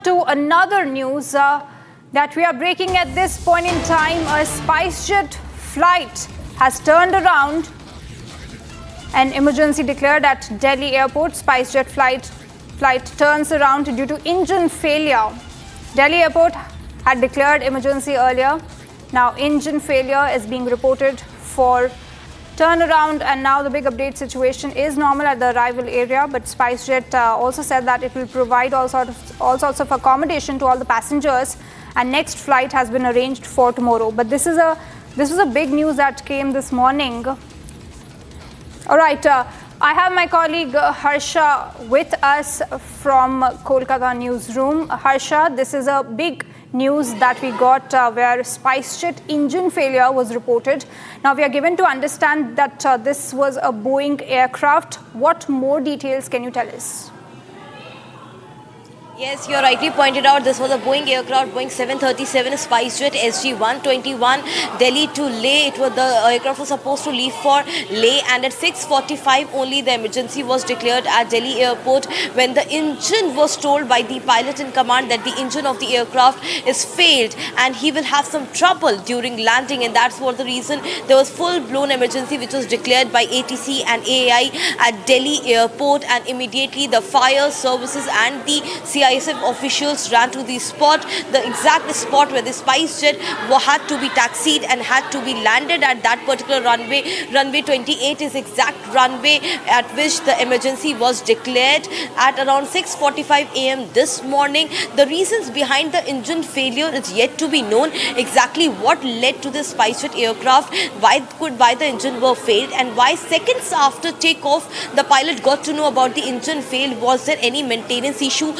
To another news that we are breaking at this point in time. A SpiceJet flight has turned around. An emergency declared at Delhi airport. SpiceJet flight turns around due to engine failure. Delhi airport had declared emergency earlier. Now engine failure is being reported for turnaround, and now the big update: situation is normal at the arrival area, but SpiceJet also said that it will provide all sorts of accommodation to all the passengers, and next flight has been arranged for tomorrow. But this was a big news that came this morning. All right, I have my colleague Harsha with us from Kolkata newsroom. Harsha, this is a big news that we got where SpiceJet engine failure was reported. Now we are given to understand that this was a Boeing aircraft. What more details can you tell us? Yes, you rightly pointed out, this was a Boeing aircraft, Boeing 737 SpiceJet SG-121, Delhi to Leh. The aircraft was supposed to leave for Leh, and at 6:45 only the emergency was declared at Delhi airport when the engine was told by the pilot in command that the engine of the aircraft is failed and he will have some trouble during landing, and that's what the reason there was full-blown emergency which was declared by ATC and AAI at Delhi airport, and immediately the fire services and the CISF officials ran to the spot, the exact spot where the SpiceJet had to be taxied and had to be landed at that particular runway. Runway 28 is exact runway at which the emergency was declared at around 6:45 a.m. this morning. The reasons behind the engine failure is yet to be known. Exactly what led to the SpiceJet aircraft, why the engine were failed, and why seconds after takeoff the pilot got to know about the engine fail. Was there any maintenance issue?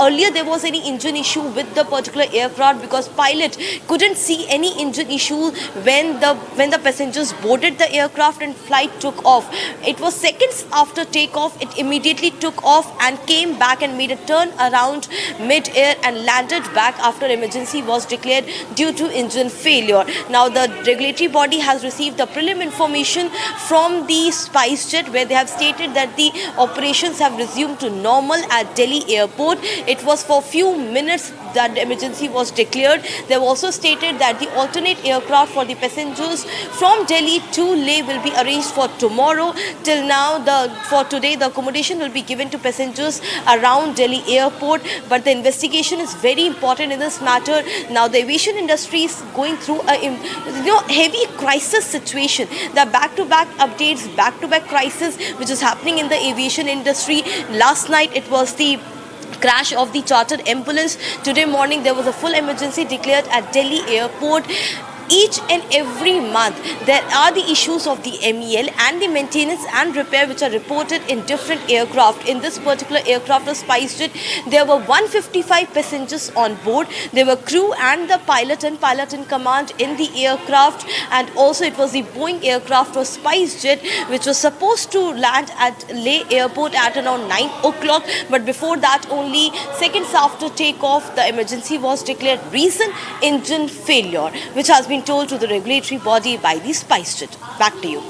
Earlier there was any engine issue with the particular aircraft, because pilot couldn't see any engine issue when the passengers boarded the aircraft and flight took off. It was seconds after takeoff, it immediately took off and came back and made a turn around mid-air and landed back after emergency was declared due to engine failure. Now the regulatory body has received the prelim information from the SpiceJet, where they have stated that the operations have resumed to normal at Delhi airport. It was for few minutes that the emergency was declared. They have also stated that the alternate aircraft for the passengers from Delhi to Leh will be arranged for tomorrow. Till now, for today, the accommodation will be given to passengers around Delhi airport. But the investigation is very important in this matter. Now, the aviation industry is going through a heavy crisis situation. The back-to-back updates, back-to-back crisis which is happening in the aviation industry. Last night, it was the crash of the chartered ambulance. Today morning there was a full emergency declared at Delhi airport. Each and every month there are the issues of the MEL and the maintenance and repair which are reported in different aircraft. In this particular aircraft of SpiceJet, there were 155 passengers on board. There were crew and the pilot and pilot in command in the aircraft, and also it was the Boeing aircraft of SpiceJet which was supposed to land at Leh airport at around 9 o'clock. But before that, only seconds after takeoff, the emergency was declared. Reason: engine failure, which has been told to the regulatory body by the SpiceJet. Back to you.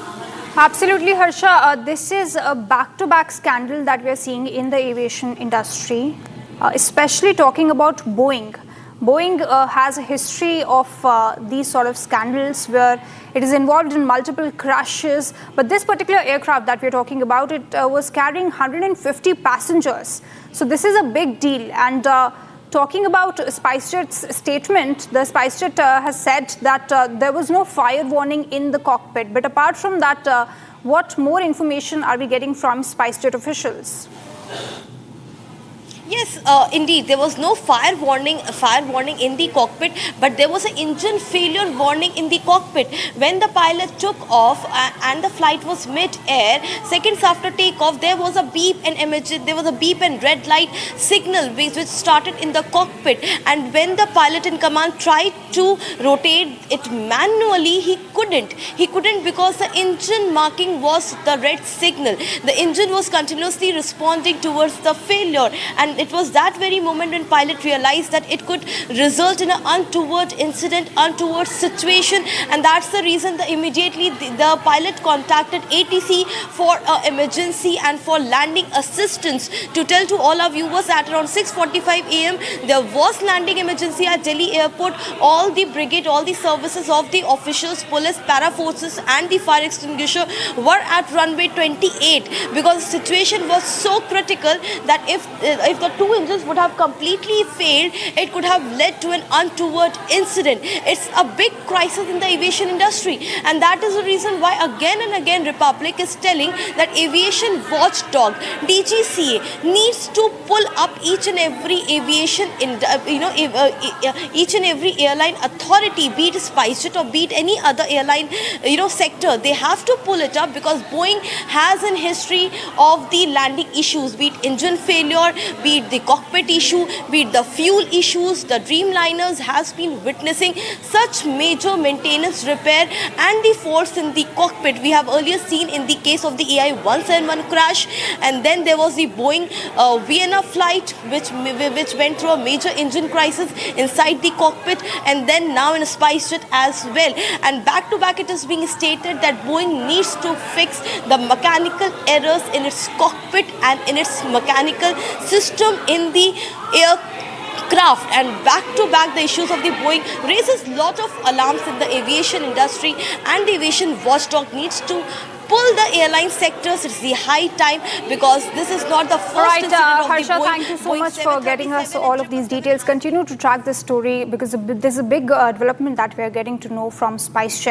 Absolutely, Harsha. This is a back-to-back scandal that we are seeing in the aviation industry, especially talking about Boeing. Boeing has a history of these sort of scandals where it is involved in multiple crashes. But this particular aircraft that we're talking about, it was carrying 150 passengers. So this is a big deal. And talking about SpiceJet's statement, the SpiceJet has said that there was no fire warning in the cockpit. But apart from that, what more information are we getting from SpiceJet officials? Yes, indeed, there was no fire warning in the cockpit, but there was an engine failure warning in the cockpit. When the pilot took off and the flight was mid-air, seconds after takeoff, there was a beep and red light signal which started in the cockpit. And when the pilot in command tried to rotate it manually, he couldn't because the engine marking was the red signal. The engine was continuously responding towards the failure, and and it was that very moment when pilot realized that it could result in an untoward incident, untoward situation, and that's the reason that immediately the pilot contacted ATC for emergency and for landing assistance. To tell to all our viewers, at around 6:45 a.m. there was landing emergency at Delhi airport. All the brigade, all the services of the officials, police, para forces and the fire extinguisher were at runway 28 because the situation was so critical that if the two engines would have completely failed, it could have led to an untoward incident. It's a big crisis in the aviation industry, and that is the reason why again and again Republic is telling that aviation watchdog DGCA needs to pull up each and every aviation each and every airline authority, be it SpiceJet or be it any other airline sector. They have to pull it up because Boeing has an history of the landing issues, be it engine failure, be it the cockpit issue, be it the fuel issues. The Dreamliners has been witnessing such major maintenance, repair and the faults in the cockpit. We have earlier seen in the case of the AI-171 crash, and then there was the Boeing Vienna flight which went through a major engine crisis inside the cockpit, and then now in a SpiceJet as well. And back to back it is being stated that Boeing needs to fix the mechanical errors in its cockpit and in its mechanical system in the aircraft. And back to back the issues of the Boeing raises lot of alarms in the aviation industry, and the aviation watchdog needs to pull the airline sectors. It's the high time because this is not the first incident of Harsha, the Boeing. thank you so Boeing much for getting us all of these details. Continue to track this story because there's a big development that we are getting to know from SpiceJet.